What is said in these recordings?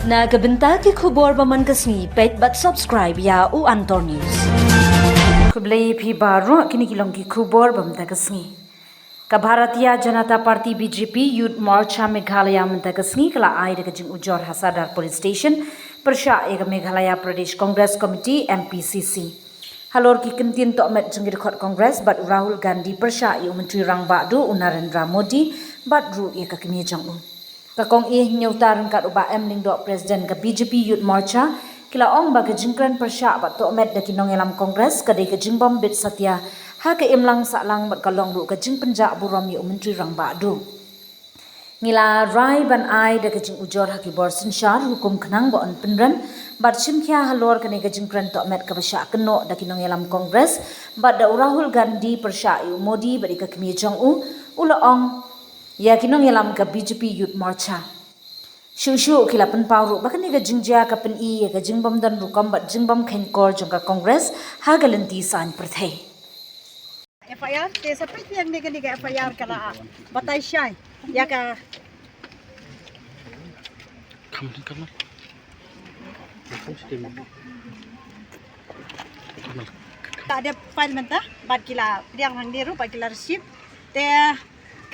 Nagabenta ki khubor baman kasni pet but subscribe ya u Antor News. Kublai phi baro kini kilong ki khubor bamta kasni. Ka Bharatiya Janata Party BJP Youth Morcha Meghalaya manta kasni kala ai daga jing ujor Hasadar Police Station persya ega Meghalaya Pradesh Congress Committee MPCC. Halor ki kentin to met jengir khot Congress but Rahul Gandhi persya yu menteri rang badu Narendra Modi but ru ye ka kini jang u. Kakong nyautar kat uba emling do Presiden ke BJP Youth Morcha kila ong ba kejingkran persya bat to met daki nong elam Kongres kadai kejimbom bit satya ha ke imlang saklang bat kalong ru kejing penjak buram yu menteri rang badu. Ngila rai ban ai da kejing ujor haki bor sinsyar hukum kenang bo on penren bat simkhya halor kene kejingkran to met kabasya keno daki nong elam Kongres bat da Rahul Gandhi persya yu Modi bari ka kemi jong u ula ong ya kinong yalam ka BJP Youth Morcha. Shushu kila pen pauru bahkan ni ka jingja ka pen I ka jingbam dan rukam bat jingbam khain kor jong ka Congress ha galanti san perthai. FIR te sampai yang nega FIR kala batai syai ya ka kamar tak ada file mentah bat kila yang hang diru bat kila receipt te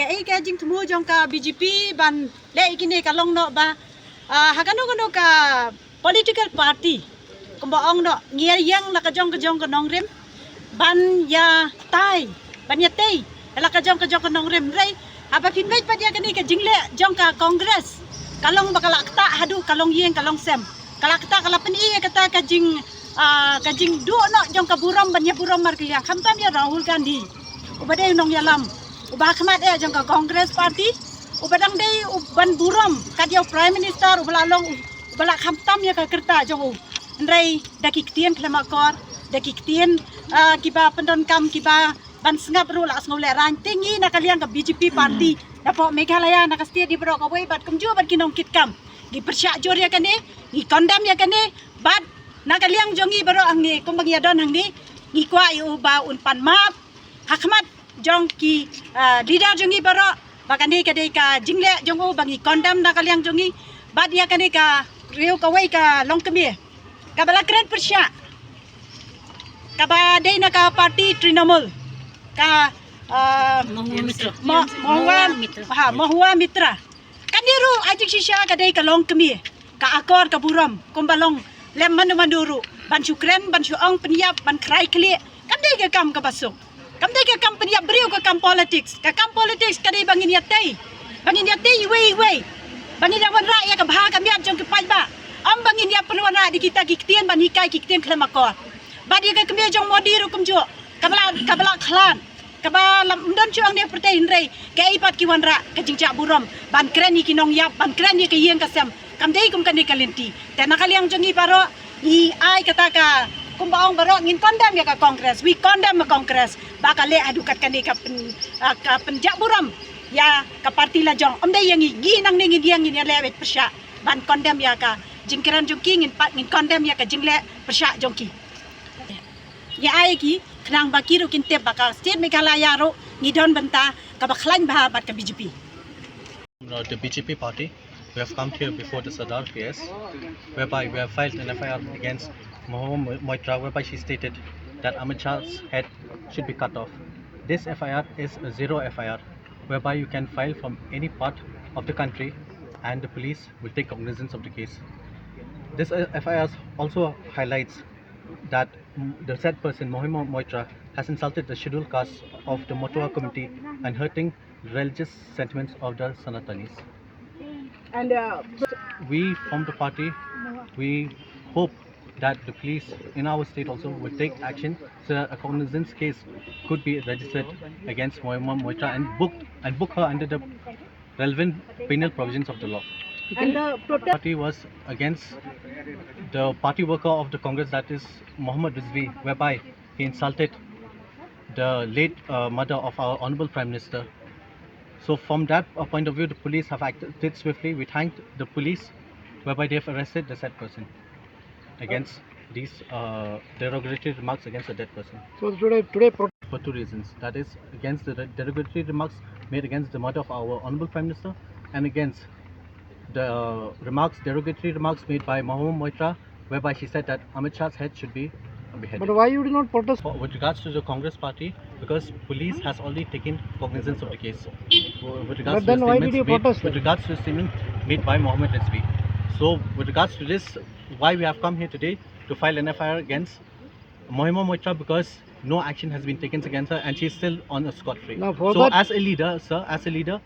ka jing temu jong ka BJP ban le ikini kalong no ba hagano ka political party kumbaong no ngier yang la ka jong ka nongrem ban ya tai ban ya tei la ka jong ka nongrem rei apa pinbait pa dia kani ka jingle jong ka Congress kalong bakala kta hadu kalong yeng kalong sem kala kta kala pen I kata ka jing du no jong ka buram ban ya buram mar kiliang khamtam ya Rahul Gandhi ubade nong yalam ubah khmat jong ka Congress party ubadang dei uban buram kadia prime minister ubalalong ubala khamtam ya ka kerta jong ndrei daki ktien klemakor daki ktien kiba pendon kam kiba ban sengap ru la sngle ran tingi na kaliang ka BJP party dapo Meghalaya na kastia di bro ka wei bat kumju bat kinong kitkam gi persya jor ya kane gi kondam ya kane bat na kaliang jongi bro ang ni kumbang ya don hang ni gi kwa yu ba unpan map hakmat jong ki leader jongi baro bakani kadai ka jingle jongo bangi kondam na kaliang jongi bad ya kani ka riu ka wei ka long kemi ka bala kren persya ka ba dei na ka party Trinamool ka Mahua Mitra kandiru ajik sisya kadai ka long kemi ka akor ka buram kumbalong lem manduru ban syukren ban syuang penyap ban krai kli kandai ka kam ka basuk kamdai ka company beriu ka kam politics kadai bangin ya tei wei bangin ya wan ra ya ka bha kam ya jong ki pai ba am bangin ya penuan ra di kita kiktien ban hikai kiktien klemakor badi ka kemia jong Modi ru kumjo kabala khlan kabala mdon chuang ne pertai rei ka ipat ki wan ra ka jingja burom ban kren ni kinong yap ban kren ni ka yeng ka sem kamdai kum kan ni kalenti te nakaliang jongi baro I ai kata ka kumbaong baro ngin condemn ya ka Congress we condemn ka Congress bakale adukat kani ka penjak buram ya ka parti la jong omdai yang gi nang ning yang ni lewet persya ban condemn ya ka jingkiran jongki ngin condemn ya ka jingle persya jongki ya ai ki khnang bakiru kinte baka state Meghalaya ro ngidon benta ka bakhlain bah bat ka BJP. The BJP party, we have come here before the Sadar case, whereby we have filed an FIR against Mahua Moitra, whereby she stated that Amit Shah's head should be cut off. This FIR is a zero FIR, whereby you can file from any part of the country and the police will take cognizance of the case. This FIR also highlights that the said person, Mahua Moitra, has insulted the scheduled caste of the Motua community and hurting religious sentiments of the Sanatanis. And We from the party, we hope that the police in our state also will take action so that a cognizance case could be registered against Moitra and book her under the relevant penal provisions of the law. and the The party was against the party worker of the Congress, that is Mohammad Rizvi, whereby he insulted the late mother of our Honorable Prime Minister. So from that point of view, the police have acted swiftly. We thanked the police, whereby they have arrested the said person against these derogatory remarks against a dead person. So today For two reasons. That is against the derogatory remarks made against the mother of our Honorable Prime Minister and against the remarks, derogatory remarks made by Mohammed Moitra, whereby she said that Amit Shah's head should be beheaded. But why you did not protest? With regards to the Congress party, because police has already taken cognizance of the case. With regards But then to the why did statements you made, protest? with regards to the statement made by Mohammed Rizvi. So, with regards to this, why we have come here today to file an FIR against Mohammed Moitra, because no action has been taken against her and she is still on a scot-free. Now, for So, that- as a leader, sir, as a leader,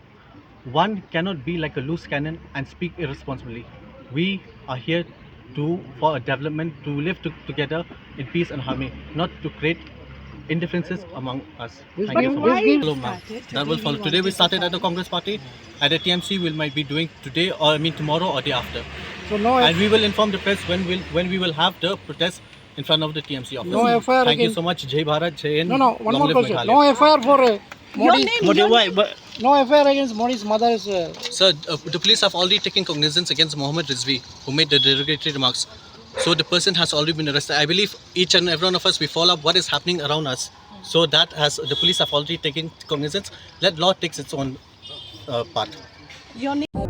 one cannot be like a loose cannon and speak irresponsibly. We are here for a development, to live together in peace and harmony, not to create indifferences among us. This Thank you gives- so this much. gives- Hello, ma'am. That will follow. Today we started at the Congress party. At the TMC, we might be doing today, or I mean tomorrow or day after. So no, And we will inform the press when we will have the protest in front of the TMC office. No FIR Thank you against- so much. Jai Bharat, Jai Hind. no, one Long more live question. Meghalaya. No FIR for Your Modi. name, But your why? name. But, No FIR against Modi's mother is. sir, the police have already taken cognizance against Mohammed Rizvi, who made the derogatory remarks. So the person has already been arrested. I believe each and every one of us, we follow up what is happening around us. So that has, the police have already taken cognizance. Let law takes its own part. Your name.